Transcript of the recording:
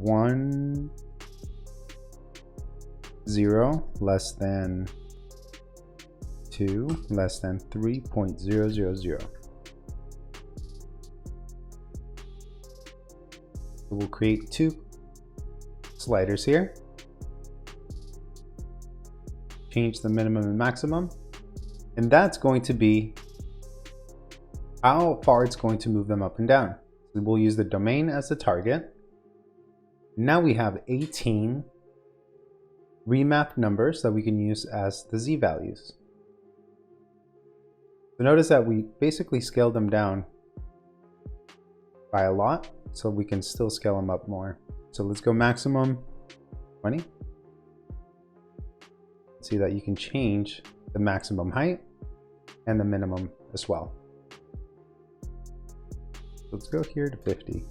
1, 0, less than 2, less than 3.000. We'll create 2 sliders here. Change the minimum and maximum, and that's going to be how far it's going to move them up and down. So we'll use the domain as the target. Now we have 18 remapped numbers that we can use as the z-values. So notice that we basically scaled them down by a lot, so we can still scale them up more. So let's go maximum 20. See that you can change the maximum height and the minimum as well. Let's go here to 50.